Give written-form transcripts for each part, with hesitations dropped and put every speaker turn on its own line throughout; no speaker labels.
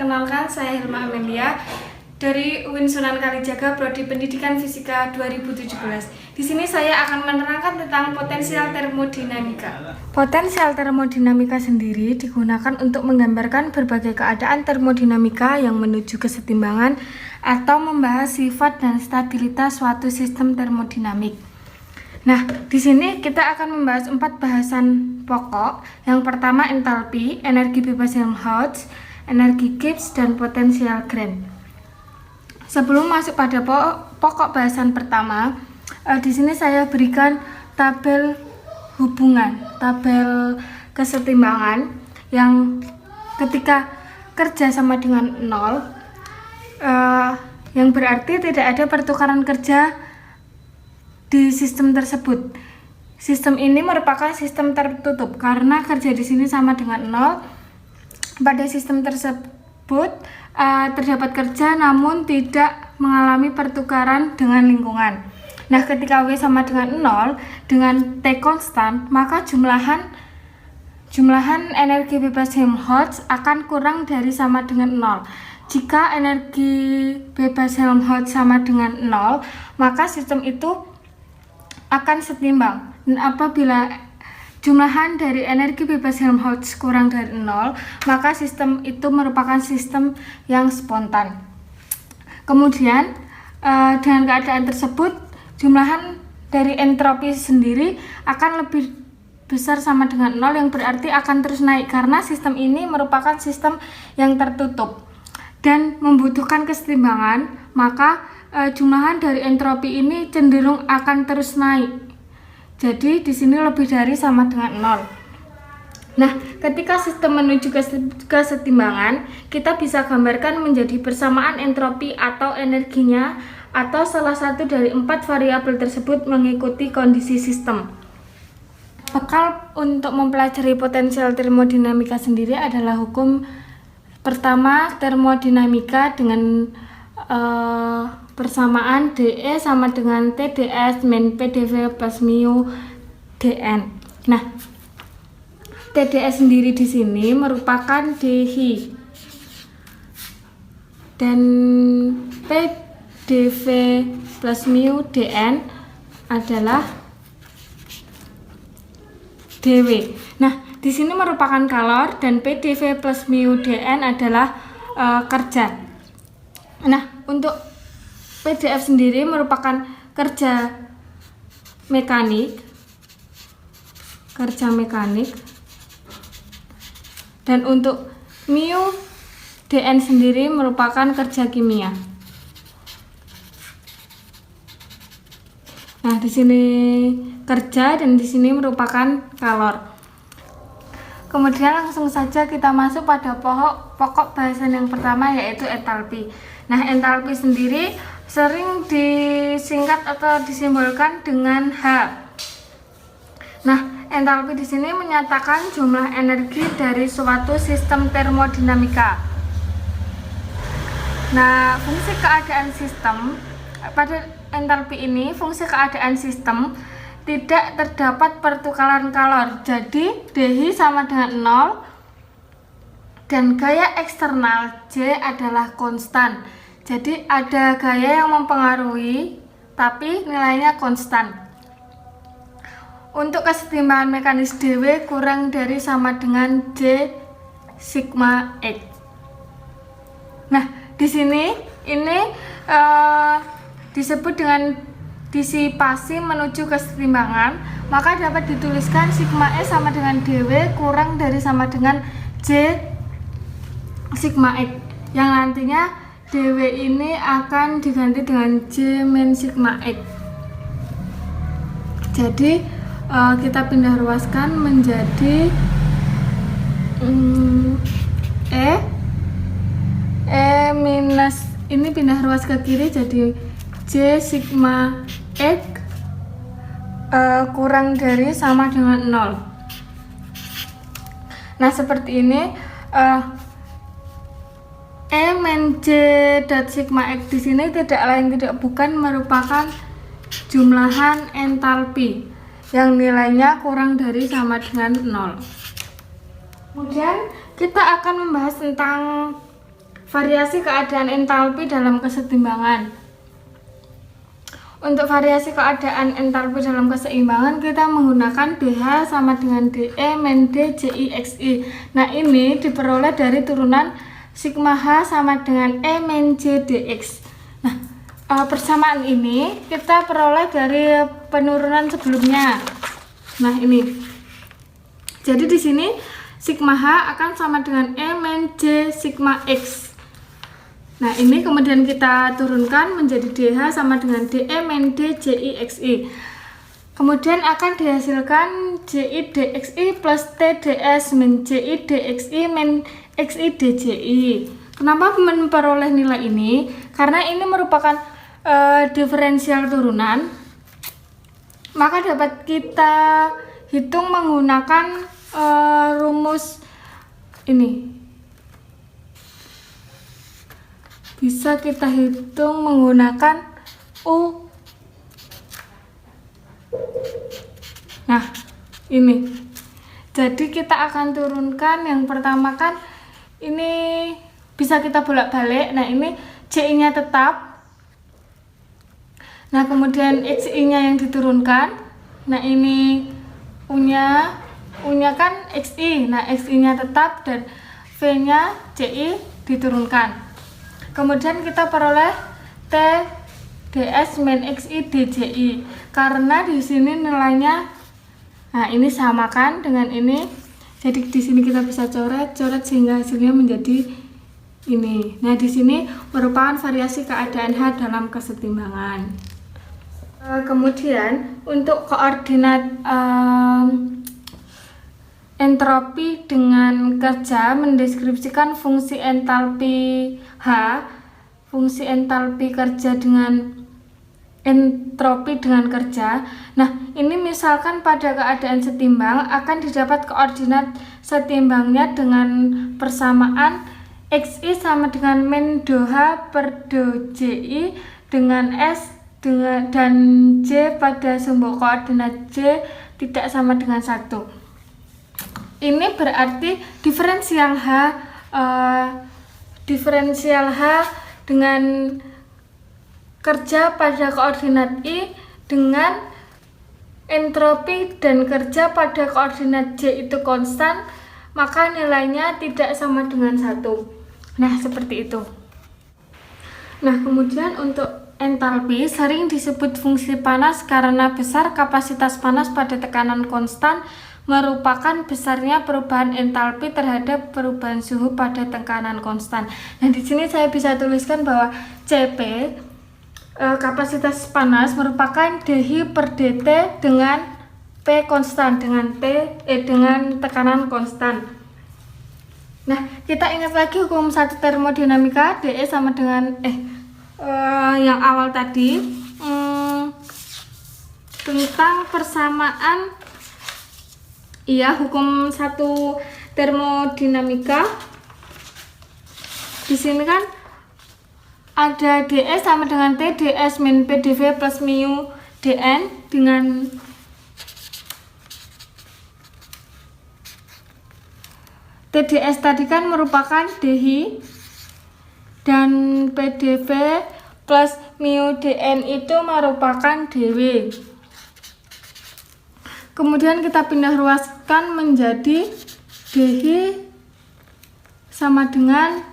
perkenalkan, saya Hilma Amelia dari UIN Sunan Kalijaga, Prodi Pendidikan Fisika 2017. Di sini saya akan menerangkan tentang potensial termodinamika. Potensial termodinamika sendiri digunakan untuk menggambarkan berbagai keadaan termodinamika yang menuju kesetimbangan atau membahas sifat dan stabilitas suatu sistem termodinamik. Nah, di sini kita akan membahas 4 bahasan pokok. Yang pertama entalpi, energi bebas Helmholtz, energi Gibbs, dan potensial Grant. Sebelum masuk pada pokok bahasan pertama, di sini saya berikan tabel hubungan, tabel kesetimbangan yang ketika kerja sama dengan 0, yang berarti tidak ada pertukaran kerja di sistem tersebut. Sistem ini merupakan sistem tertutup karena kerja di sini sama dengan 0. Pada sistem tersebut terdapat kerja namun tidak mengalami pertukaran dengan lingkungan. Nah, ketika W sama dengan 0 dengan T konstan, maka jumlahan energi bebas Helmholtz akan kurang dari sama dengan 0. Jika energi bebas Helmholtz sama dengan 0, maka sistem itu akan setimbang. Dan apabila jumlahan dari energi bebas Helmholtz kurang dari 0, maka sistem itu merupakan sistem yang spontan. Kemudian dengan keadaan tersebut, jumlahan dari entropi sendiri akan lebih besar sama dengan 0, yang berarti akan terus naik karena sistem ini merupakan sistem yang tertutup dan membutuhkan kesetimbangan, maka jumlahan dari entropi ini cenderung akan terus naik. Jadi di sini lebih dari sama dengan 0. Nah, ketika sistem menuju kesetimbangan, kita bisa gambarkan menjadi persamaan entropi atau energinya atau salah satu dari 4 variabel tersebut mengikuti kondisi sistem. Bekal untuk mempelajari potensial termodinamika sendiri adalah hukum pertama termodinamika dengan persamaan DE sama dengan TdS min PdV plus mu dN. Nah, TdS sendiri di sini merupakan dhi dan PdV plus mu dN adalah dW. Nah, di sini merupakan kalor dan PdV plus mu dN adalah kerja. Nah, untuk PDF sendiri merupakan kerja mekanik, dan untuk mu dN sendiri merupakan kerja kimia. Nah, di sini kerja dan di sini merupakan kalor. Kemudian langsung saja kita masuk pada pokok bahasan yang pertama, yaitu entalpi. Nah, entalpi sendiri sering disingkat atau disimbolkan dengan H. Nah, entalpi di sini menyatakan jumlah energi dari suatu sistem termodinamika. Nah, fungsi keadaan sistem pada entalpi ini, fungsi keadaan sistem tidak terdapat pertukaran kalor. Jadi, dhi sama dengan 0 dan gaya eksternal J adalah konstan. Jadi ada gaya yang mempengaruhi tapi nilainya konstan. Untuk kesetimbangan mekanis dW kurang dari sama dengan J sigma X. Nah, di sini ini disebut dengan disipasi menuju kesetimbangan, maka dapat dituliskan sigma S sama dengan dW kurang dari sama dengan J sigma X, yang nantinya dW ini akan diganti dengan J min sigma X. Jadi kita pindah ruaskan menjadi E minus, ini pindah ruas ke kiri jadi J sigma X kurang dari sama dengan 0. Nah, seperti ini. E min J dot sigma X di sini tidak lain tidak bukan merupakan jumlahan entalpi yang nilainya kurang dari sama dengan 0. Kemudian kita akan membahas tentang variasi keadaan entalpi dalam kesetimbangan. Untuk variasi keadaan entalpi dalam keseimbangan kita menggunakan DH sama dengan DE min D JI XI. Nah, ini diperoleh dari turunan sigma H sama dengan E min J DX. Nah, persamaan ini kita peroleh dari penurunan sebelumnya. Nah, ini. Jadi di sini sigma H akan sama dengan E min J sigma X. Nah, ini kemudian kita turunkan menjadi DH sama dengan DE min D JI XI. Kemudian akan dihasilkan JI DXI plus TDS min JI DXI min XI DJI. Kenapa memperoleh nilai ini? Karena ini merupakan diferensial turunan. Maka dapat kita hitung menggunakan rumus ini. Bisa kita hitung menggunakan U. Nah, ini. Jadi kita akan turunkan yang pertama kan ini bisa kita bolak-balik. Nah, ini CI-nya tetap. Nah, kemudian XI-nya yang diturunkan. Nah, ini U-nya kan XI. Nah, XI-nya tetap dan V-nya CI diturunkan. Kemudian kita peroleh T DS min XI DJI karena di sini nilainya, nah ini samakan dengan ini. Jadi di sini kita bisa coret sehingga hasilnya menjadi ini. Nah, di sini merupakan variasi keadaan H dalam kesetimbangan. Kemudian untuk koordinat entropi dengan kerja mendeskripsikan fungsi entalpi H, fungsi entalpi kerja dengan entropi dengan kerja. Nah, ini misalkan pada keadaan setimbang akan didapat koordinat setimbangnya dengan persamaan XI sama dengan min do H per do JI dengan S dan J pada sumbu koordinat J tidak sama dengan 1. Ini berarti diferensial H dengan kerja pada koordinat I dengan entropi dan kerja pada koordinat J itu konstan, maka nilainya tidak sama dengan 1. Nah, seperti itu. Nah, kemudian untuk entalpi sering disebut fungsi panas karena besar kapasitas panas pada tekanan konstan merupakan besarnya perubahan entalpi terhadap perubahan suhu pada tekanan konstan. Nah, di sini saya bisa tuliskan bahwa CP kapasitas panas merupakan dhi per dt dengan P konstan, dengan dengan tekanan konstan. Nah, kita ingat lagi hukum 1 termodinamika, dE sama dengan yang awal tadi tentang persamaan. Iya, hukum 1 termodinamika. Di sini kan ada ds sama dengan t ds min pdv plus mu dn dengan tds tadi kan merupakan dhi dan pdv plus mu dn itu merupakan dw. Kemudian kita pindah ruaskan menjadi dhi sama dengan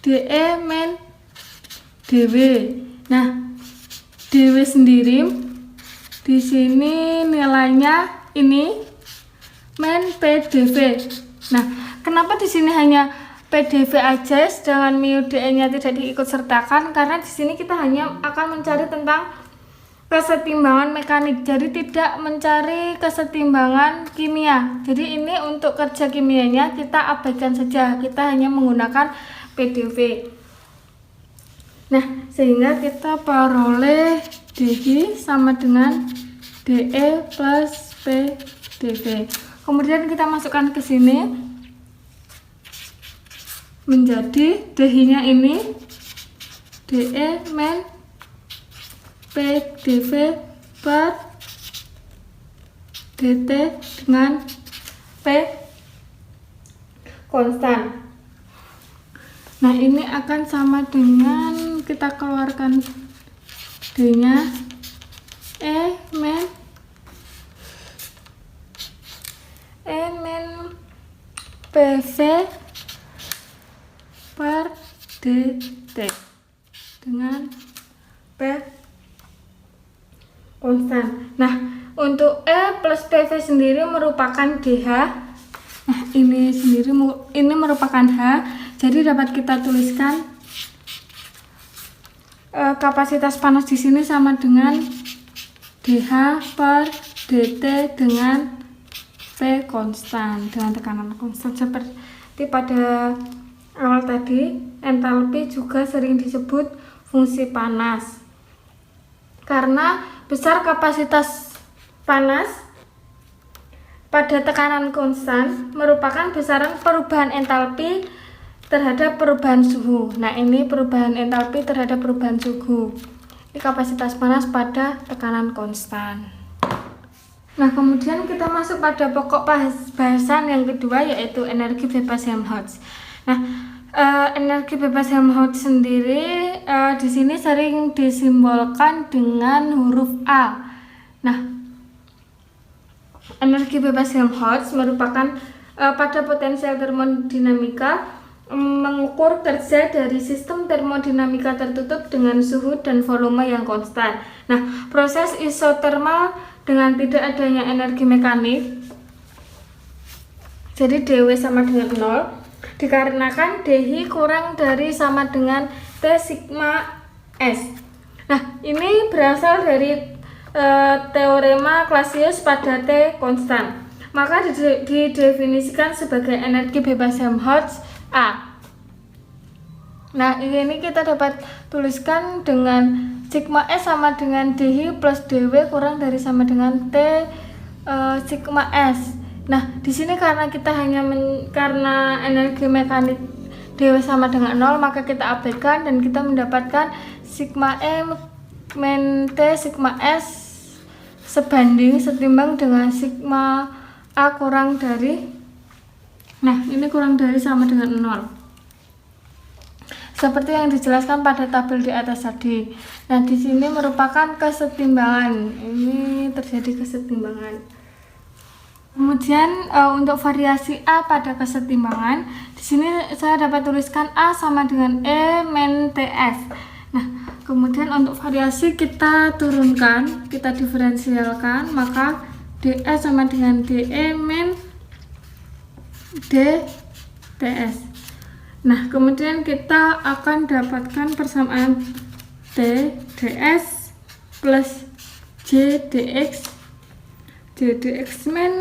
de min dw. Nah, dw sendiri di sini nilainya ini min pdv. Nah, kenapa di sini hanya pdv aja sedangkan mu dn-nya tidak diikut sertakan? Karena di sini kita hanya akan mencari tentang kesetimbangan mekanik, jadi tidak mencari kesetimbangan kimia. Jadi ini untuk kerja kimianya kita abaikan saja, kita hanya menggunakan pdv. Nah, sehingga kita peroleh dhi sama dengan de plus pdv. Kemudian kita masukkan ke sini menjadi dhi-nya ini de min pdv per dt dengan p konstan. Nah, ini akan sama dengan kita keluarkan D-nya E min PV per DT dengan P konstan. Nah, untuk E plus PV sendiri merupakan DH. Nah, ini sendiri ini merupakan H. Jadi dapat kita tuliskan kapasitas panas di sini sama dengan DH per DT dengan P konstan, dengan tekanan konstan. Seperti pada awal tadi, entalpi juga sering disebut fungsi panas karena besar kapasitas panas pada tekanan konstan merupakan besaran perubahan entalpi terhadap perubahan suhu. Nah, ini perubahan entalpi terhadap perubahan suhu. Ini kapasitas panas pada tekanan konstan. Nah, kemudian kita masuk pada pokok bahasan yang kedua, yaitu energi bebas Helmholtz. Nah, energi bebas Helmholtz sendiri di sini sering disimbolkan dengan huruf A. Nah, energi bebas Helmholtz merupakan pada potensial termodinamika mengukur kerja dari sistem termodinamika tertutup dengan suhu dan volume yang konstan. Nah, proses isotermal dengan tidak adanya energi mekanik, jadi dW sama dengan 0, dikarenakan dH kurang dari sama dengan T sigma S. Nah, ini berasal dari teorema Clausius pada T konstan. Maka didefinisikan sebagai energi bebas Helmholtz A. Nah, ini kita dapat tuliskan dengan sigma S sama dengan dH plus dW kurang dari sama dengan T sigma S. Nah, di sini karena kita karena energi mekanik dW sama dengan 0, maka kita abaikan dan kita mendapatkan sigma E min T sigma S setimbang dengan sigma A kurang dari, nah ini kurang dari sama dengan 0. Seperti yang dijelaskan pada tabel di atas tadi. Nah, di sini merupakan kesetimbangan. Ini terjadi kesetimbangan. Kemudian untuk variasi A pada kesetimbangan, di sini saya dapat tuliskan A sama dengan E min TF. Nah, kemudian untuk variasi kita turunkan, kita diferensialkan, maka DE sama dengan DE min DTS. Nah, kemudian kita akan dapatkan persamaan T ds plus J dx min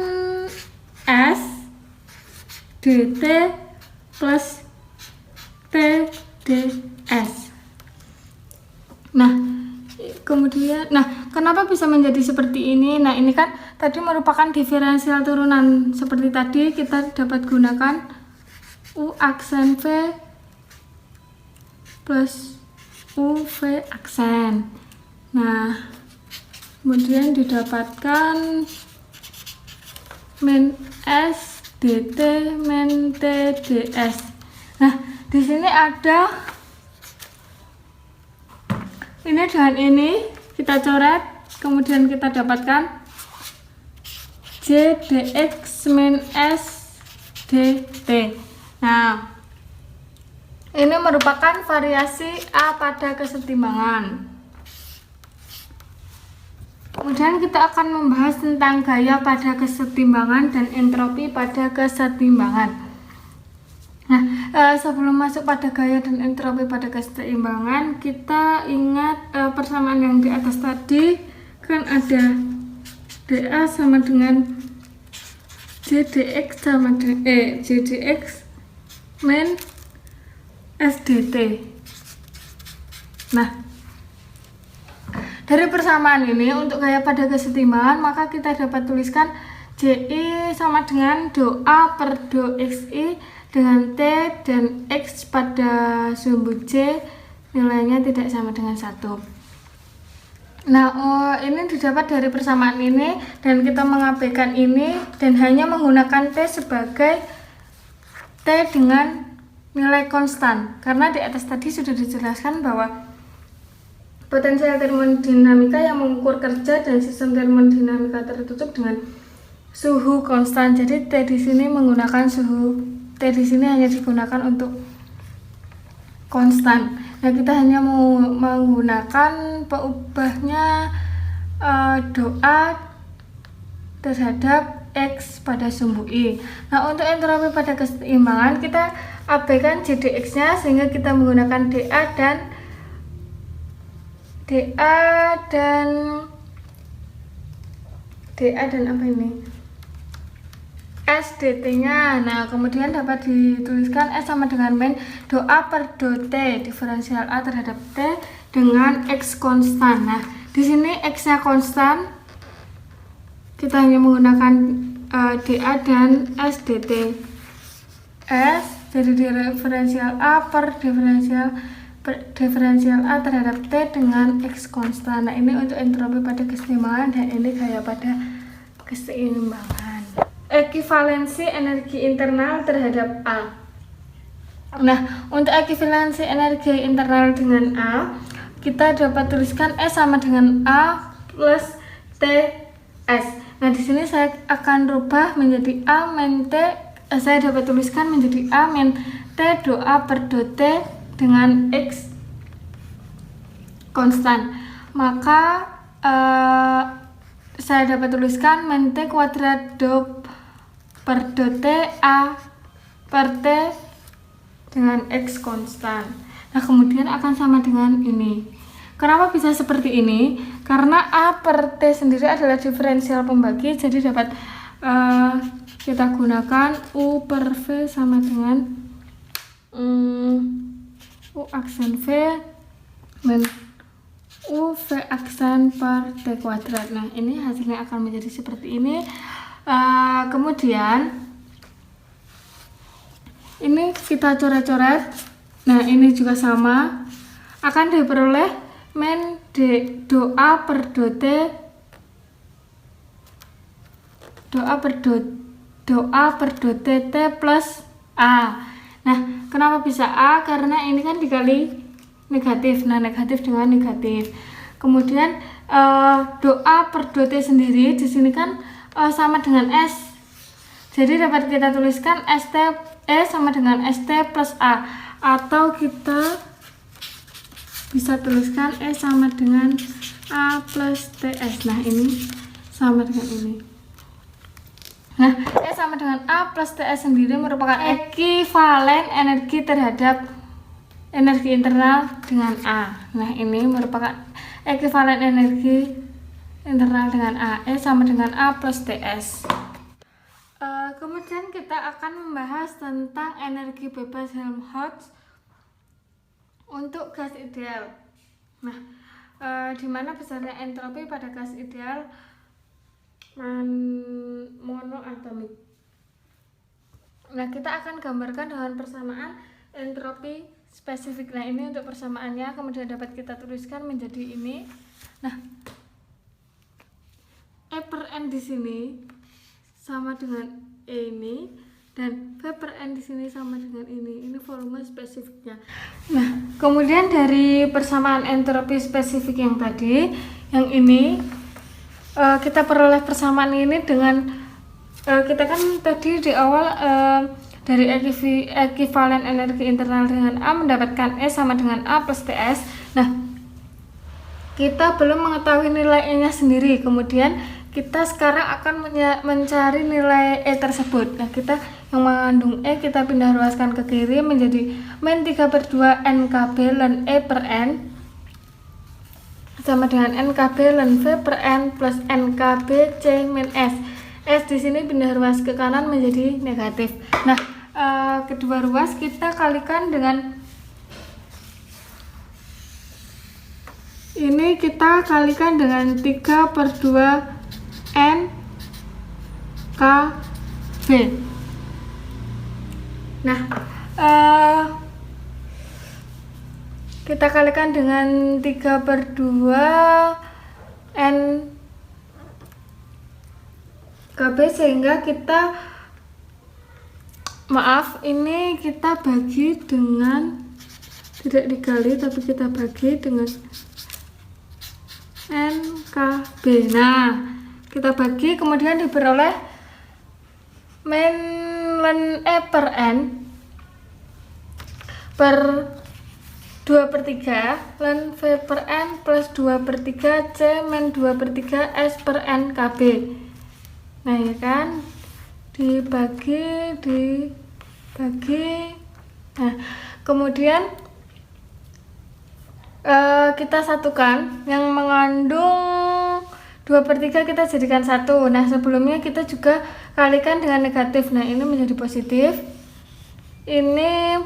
S dt plus T ds. Nah, kemudian, kenapa bisa menjadi seperti ini? Nah, ini kan tadi merupakan diferensial turunan. Seperti tadi kita dapat gunakan U aksen V plus UV aksen. Nah, kemudian didapatkan min S dt min T ds. Nah, di sini ada ini dengan ini kita coret, kemudian kita dapatkan J dx min S dt. Nah, ini merupakan variasi A pada kesetimbangan. Kemudian kita akan membahas tentang gaya pada kesetimbangan dan entropi pada kesetimbangan. Nah, sebelum masuk pada gaya dan entropi pada kesetimbangan, kita ingat persamaan yang di atas tadi kan ada dA sama dengan JDX sama dengan JDX min SDT. Nah, dari persamaan ini untuk gaya pada kesetimbangan, maka kita dapat tuliskan JI sama dengan do A per do XI dengan T dan X pada sumbu J nilainya tidak sama dengan 1. Nah, ini didapat dari persamaan ini dan kita mengabaikan ini dan hanya menggunakan T sebagai T dengan nilai konstan, karena di atas tadi sudah dijelaskan bahwa potensial termodinamika yang mengukur kerja dan sistem termodinamika tertutup dengan suhu konstan. Jadi T di sini menggunakan suhu, T di sini hanya digunakan untuk konstan. Nah, kita hanya mau menggunakan peubahnya doa terhadap X pada sumbu I. Nah, untuk entropi pada keseimbangan kita abaikan JDX-nya sehingga kita menggunakan DA dan apa ini? SDT-nya. Nah, kemudian dapat dituliskan S sama dengan min doa per do T diferensial A terhadap T dengan X konstan. Nah, di sini X-nya konstan. Kita hanya menggunakan DA dan SDT. S jadi diferensial A per diferensial A terhadap T dengan X konstan. Nah, ini untuk entropi pada keseimbangan dan ini gaya pada keseimbangan. Ekivalensi energi internal terhadap A. Nah, untuk ekivalensi energi internal dengan A, kita dapat tuliskan S sama dengan A plus TS. Nah, di sini saya akan rubah menjadi A min T. Saya dapat tuliskan menjadi A min T do A per do T dengan X konstan. Maka saya dapat tuliskan min T kuadrat do per do T A per T dengan X konstan. Nah, kemudian akan sama dengan ini. Kenapa bisa seperti ini? Karena A per T sendiri adalah diferensial pembagi, jadi dapat kita gunakan U per V sama dengan U aksen V min U V aksen per T kuadrat. Nah, ini hasilnya akan menjadi seperti ini. Kemudian ini kita coret-coret. Nah, ini juga sama, akan diperoleh min do A per do T do A per do T T plus A. Nah, kenapa bisa A? Karena ini kan dikali negatif. Nah, negatif dengan negatif. Kemudian do A per do T sendiri di sini kan sama dengan S. Jadi dapat kita tuliskan ST sama dengan ST plus A, atau kita bisa tuliskan E sama dengan A plus TS. Nah, ini sama dengan ini. Nah, E sama dengan A plus TS sendiri merupakan ekivalen energi terhadap energi internal dengan A. Nah, ini merupakan ekivalen energi internal dengan A. E sama dengan A plus TS. Kemudian kita akan membahas tentang energi bebas Helmholtz untuk gas ideal. Nah, di mana besarnya entropi pada gas ideal monoatomik. Nah, kita akan gambarkan dengan persamaan entropi spesifik. Nah, ini untuk persamaannya, kemudian dapat kita tuliskan menjadi ini. Nah, E per N di sini sama dengan E ini, dan V per N di sini sama dengan ini. Ini volume spesifiknya. Nah, kemudian dari persamaan entropi spesifik yang tadi, yang ini kita peroleh persamaan ini dengan kita kan tadi di awal dari ekivalen energi internal dengan A mendapatkan E sama dengan A plus TS. Nah, kita belum mengetahui nilai E-nya sendiri. Kemudian kita sekarang akan mencari nilai E tersebut. Nah, kita yang mengandung E kita pindah ruaskan ke kiri menjadi min 3/2 NKB ln E per N sama dengan NKB ln V per N plus NKB C min S. S di sini pindah ruas ke kanan menjadi negatif. Nah, kedua ruas kita kalikan dengan ini, kita kalikan dengan 3/2 N K B. Nah, kita kalikan dengan 3/2 N K B sehingga kita maaf, ini kita bagi dengan tidak dikali tapi kita bagi dengan NKB. Nah, kita bagi kemudian diperoleh min ln E per N per 2/3 ln V per N plus 2/3 C min 2/3 S per NKB. Nah, ya kan, dibagi. Nah, kemudian kita satukan yang mengandung 2/3 kita jadikan 1. Nah, sebelumnya kita juga kalikan dengan negatif. Nah, ini menjadi positif. Ini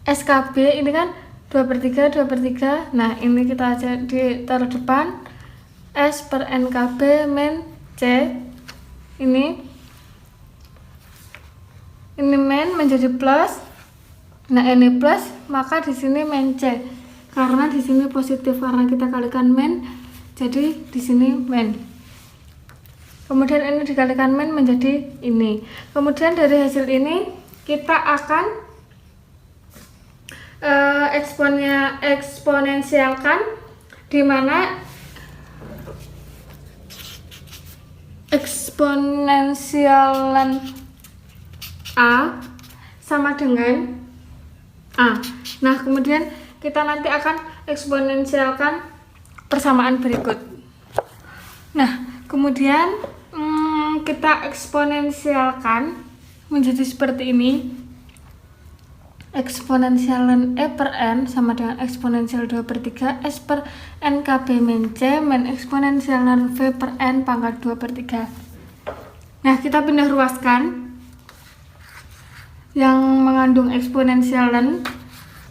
SKB, ini kan 2/3. Nah, ini kita taruh depan. S per NKB min C. Ini min menjadi plus. Nah, ini plus, maka di sini min C. Karena di sini positif karena kita kalikan min, jadi di sini min. Kemudian ini dikalikan min menjadi ini. Kemudian dari hasil ini kita akan eksponensialkan, di mana eksponensialan A sama dengan A. Nah, kemudian kita nanti akan eksponensialkan persamaan berikut. Nah, kemudian kita eksponensialkan menjadi seperti ini. Eksponensialan E per N sama dengan eksponensial 2/3 S per NKB min C min eksponensialan V per N pangkat 2/3. Nah, kita pindah ruaskan yang mengandung eksponensialan.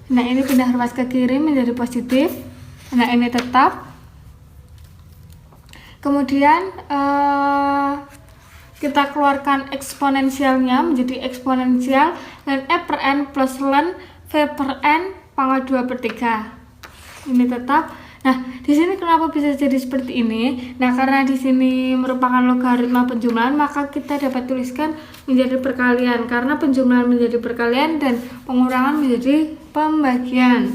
Nah, ini pindah ruas ke kiri menjadi positif. Nah, ini tetap. Kemudian kita keluarkan eksponensialnya menjadi eksponensial ln E per N plus ln V per N pangkat 2/3. Ini tetap. Nah, di sini kenapa bisa jadi seperti ini? Nah, karena di sini merupakan logaritma penjumlahan, maka kita dapat tuliskan menjadi perkalian karena penjumlahan menjadi perkalian dan pengurangan menjadi pembagian.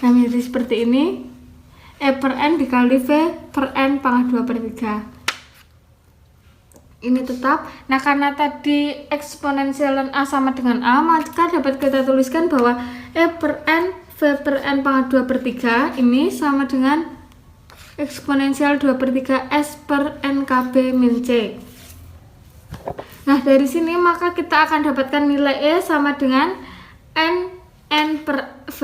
Nah, menjadi seperti ini. E per N dikali V per N pangkat 2/3. Ini tetap. Nah, karena tadi eksponensialan A sama dengan A, maka dapat kita tuliskan bahwa E per N V per N pangkat 2/3 ini sama dengan eksponensial 2/3 S per NKB min C. Nah, dari sini maka kita akan dapatkan nilai E sama dengan N per V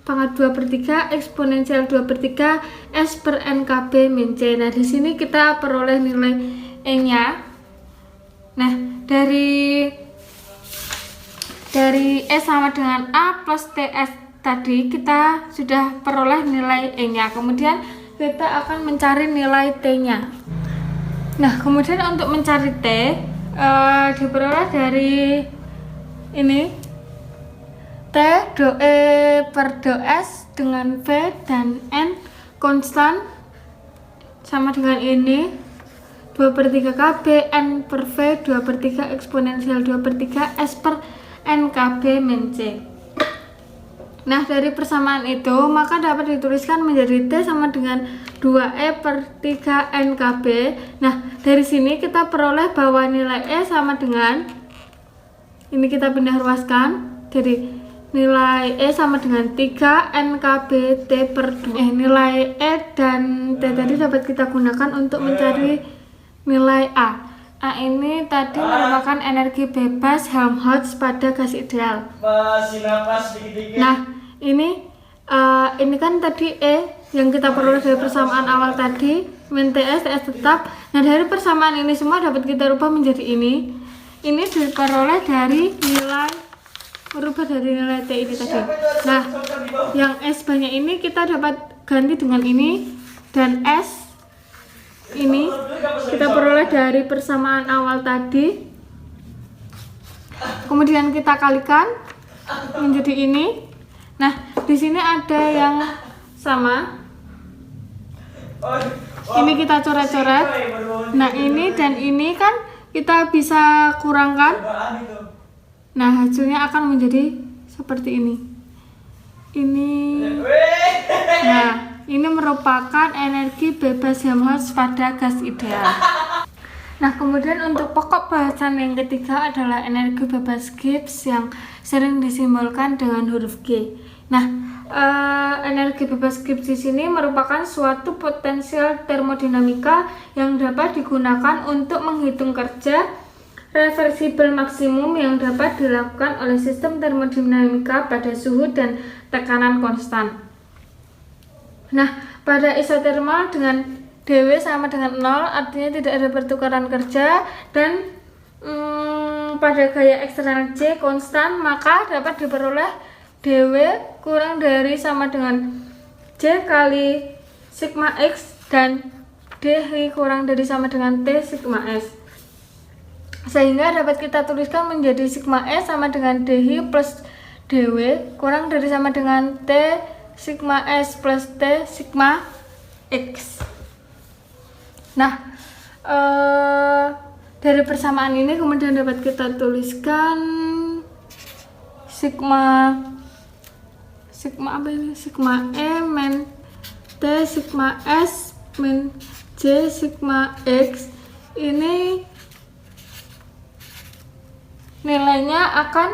pangkat 2/3 eksponensial 2/3 S per NKB min C. Nah, di sini kita peroleh nilai E-nya. Nah, dari E sama dengan A plus TS tadi kita sudah peroleh nilai E-nya. Kemudian kita akan mencari nilai T-nya. Nah, kemudian untuk mencari T diperoleh dari ini T do E per do S dengan V dan N konstan sama dengan ini 2/3 KB N per V 2/3 eksponensial 2/3 S per NKB min C. Nah, dari persamaan itu maka dapat dituliskan menjadi T sama dengan 2E per 3 NKB. Nah, dari sini kita peroleh bahwa nilai E sama dengan, ini kita pindah ruaskan, jadi nilai E sama dengan 3 NKB T per 2. Nilai E dan T tadi dapat kita gunakan untuk mencari nilai A. A ini tadi merupakan energi bebas Helmholtz pada gas ideal. Nah, ini kan tadi E yang kita peroleh dari persamaan awal tadi min TS tetap. Nah, dari persamaan ini semua dapat kita rubah menjadi ini. Ini diperoleh dari nilai T ini tadi. Nah, yang S banyak ini kita dapat ganti dengan ini, dan S ini kita peroleh dari persamaan awal tadi. Kemudian kita kalikan menjadi ini. Nah, di sini ada yang sama. Ini kita coret-coret. Nah, ini dan ini kan kita bisa kurangkan. Nah, hasilnya akan menjadi seperti ini. Nah, ini merupakan energi bebas Helmholtz pada gas ideal. Nah, kemudian untuk pokok bahasan yang ketiga adalah energi bebas Gibbs yang sering disimbolkan dengan huruf G. Nah, energi bebas Gibbs di sini merupakan suatu potensial termodinamika yang dapat digunakan untuk menghitung kerja reversibel maksimum yang dapat dilakukan oleh sistem termodinamika pada suhu dan tekanan konstan. Nah, pada isotermal dengan dW sama dengan 0, artinya tidak ada pertukaran kerja, dan pada gaya eksternal C konstan, maka dapat diperoleh dW kurang dari sama dengan J kali sigma X dan dH kurang dari sama dengan T sigma S. Sehingga dapat kita tuliskan menjadi sigma S sama dengan dH plus dW kurang dari sama dengan T sigma S plus T sigma X. Nah, dari persamaan ini kemudian dapat kita tuliskan sigma E min T sigma S min J sigma X ini nilainya akan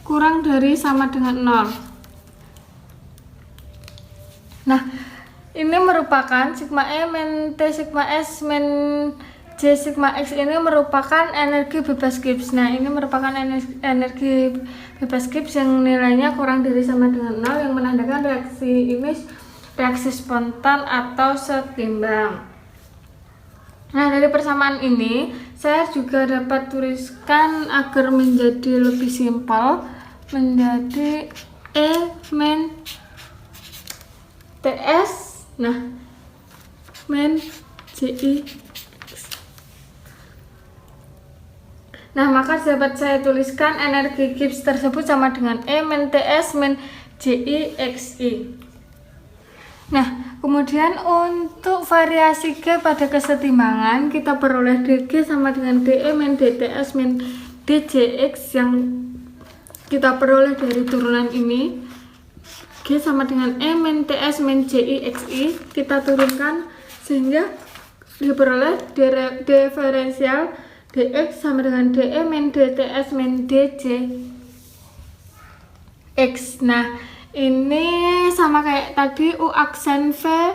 kurang dari sama dengan 0. Nah, ini merupakan sigma E min T sigma S min J sigma X ini merupakan energi bebas Gibbs. Nah, ini merupakan energi bebas Gibbs yang nilainya kurang dari sama dengan 0, yang menandakan reaksi ini reaksi spontan atau setimbang. Nah, dari persamaan ini saya juga dapat tuliskan agar menjadi lebih simpel menjadi E min TS, nah, min JI. Nah, maka dapat saya tuliskan energi Gibbs tersebut sama dengan E min TS min JI XI. Nah, kemudian untuk variasi G pada kesetimbangan kita peroleh dG sama dengan dE min dTS min dJX yang kita peroleh dari turunan ini. G sama dengan E min TS min JI XI kita turunkan sehingga diperoleh diferensial dX sama dengan dE min dTS min dJX. Nah, ini sama kayak tadi U aksen V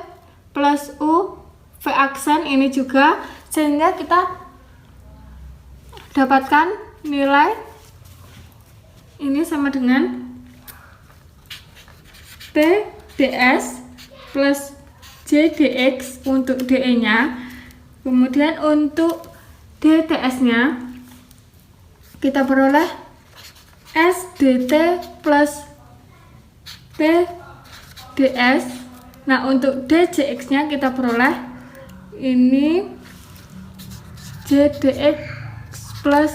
plus U V aksen ini juga, sehingga kita dapatkan nilai ini sama dengan T ds plus J dx untuk dE nya. Kemudian untuk dTS nya kita peroleh S dt plus T ds. Nah, untuk dJX nya kita peroleh ini J dx plus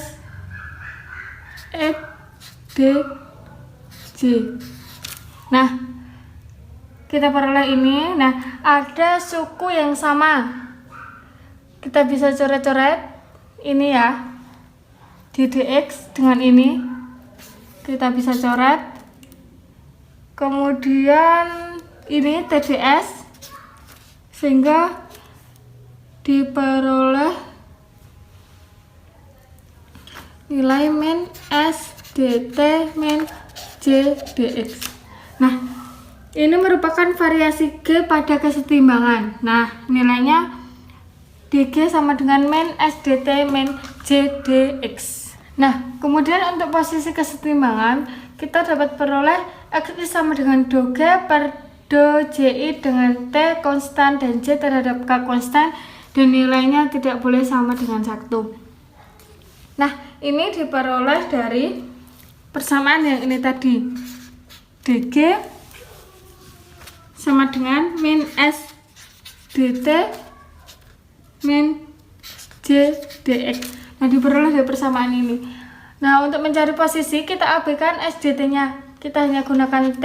X dj. Nah, kita peroleh ini. Nah, ada suku yang sama, kita bisa coret-coret ini ya, dx dengan ini kita bisa coret. Kemudian ini TDS, sehingga diperoleh nilai min S dt min J dx. Nah, ini merupakan variasi G pada kesetimbangan. Nah, nilainya dG sama dengan min S dt min J dx. Nah, kemudian untuk posisi kesetimbangan kita dapat peroleh X sama dengan do G per do JI dengan T konstan dan J terhadap K konstan, dan nilainya tidak boleh sama dengan 1. Nah, ini diperoleh dari persamaan yang ini tadi. dG sama dengan min S dt min J dx. Nah, diperoleh dari persamaan ini. Nah, untuk mencari posisi kita abaikan S dt nya, kita hanya gunakan T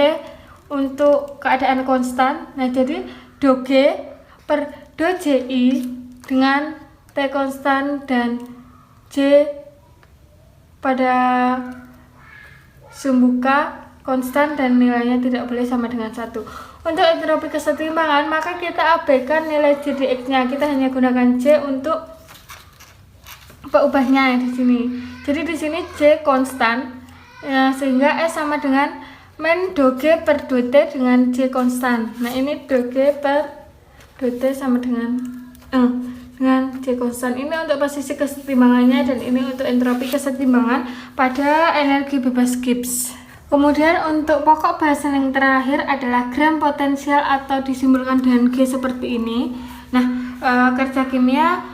untuk keadaan konstan. Nah, jadi do G per do JI dengan T konstan dan J pada sumbu K konstan dan nilainya tidak boleh sama dengan 1. Untuk entropi kesetimbangan, maka kita abaikan nilai J dx-nya. Kita hanya gunakan J untuk peubahnya di sini. Jadi di sini J konstan, ya, sehingga S sama dengan min do G per do T dengan J konstan. Nah, ini do G per do T sama dengan J konstan. Ini untuk posisi kesetimbangannya dan ini untuk entropi kesetimbangan pada energi bebas Gibbs. Kemudian untuk pokok bahasan yang terakhir adalah gram potensial atau disimbolkan dengan G seperti ini. Nah, kerja kimia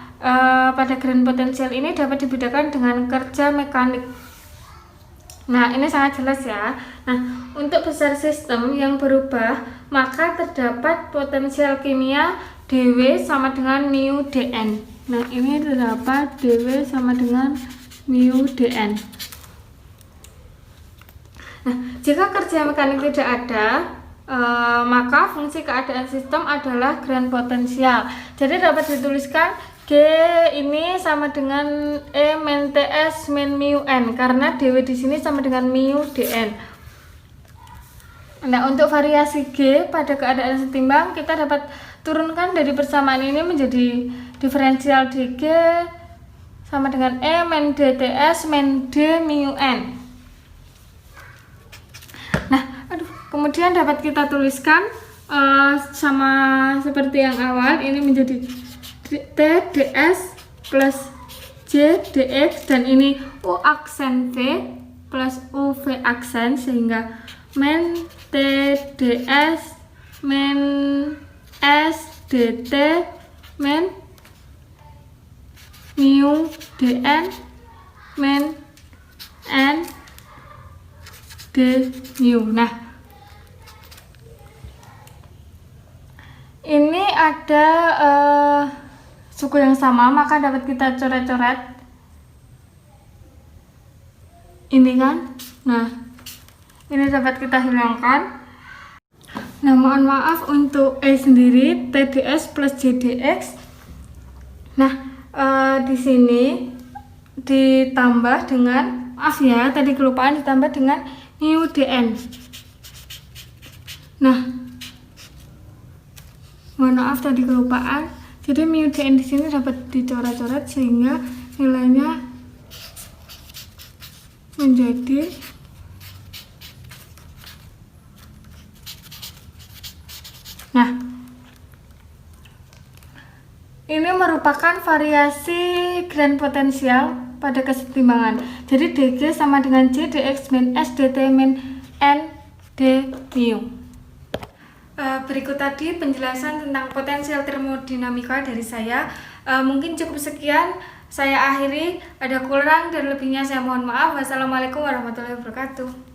pada gram potensial ini dapat dibedakan dengan kerja mekanik. Nah, ini sangat jelas ya. Nah, untuk besar sistem yang berubah, maka terdapat potensial kimia dW sama dengan mu dN. Nah, ini terdapat dW sama dengan mu dN. Nah, jika kerja mekanik tidak ada, maka fungsi keadaan sistem adalah grand potensial. Jadi dapat dituliskan G ini sama dengan E min TS min mu N, karena dW di sini sama dengan mu dN. Nah, untuk variasi G pada keadaan setimbang, kita dapat turunkan dari persamaan ini menjadi diferensial dG sama dengan E min dTS min D mu N. Kemudian dapat kita tuliskan sama seperti yang awal, ini menjadi T ds plus J dx, dan ini U aksen V plus UV aksen, sehingga min T ds min S dt min mu dN min N d mu. Nah, ini ada suku yang sama, maka dapat kita coret-coret ini kan. Nah, ini dapat kita hilangkan. Nah, mohon maaf untuk E sendiri TDS plus JDX. Nah, di sini ditambah dengan, maaf ya tadi kelupaan, ditambah dengan mu dN. Nah, mohon maaf tadi kelupaan. Jadi mu dN di sini dapat dicoret-coret sehingga nilainya menjadi ini merupakan variasi grand potensial pada kesetimbangan. Jadi dG sama dengan J dx min S dt min N d mu. Berikut tadi penjelasan tentang potensial termodinamika dari saya. Mungkin cukup sekian, saya akhiri. Ada kurang dan lebihnya saya mohon maaf. Wassalamualaikum warahmatullahi wabarakatuh.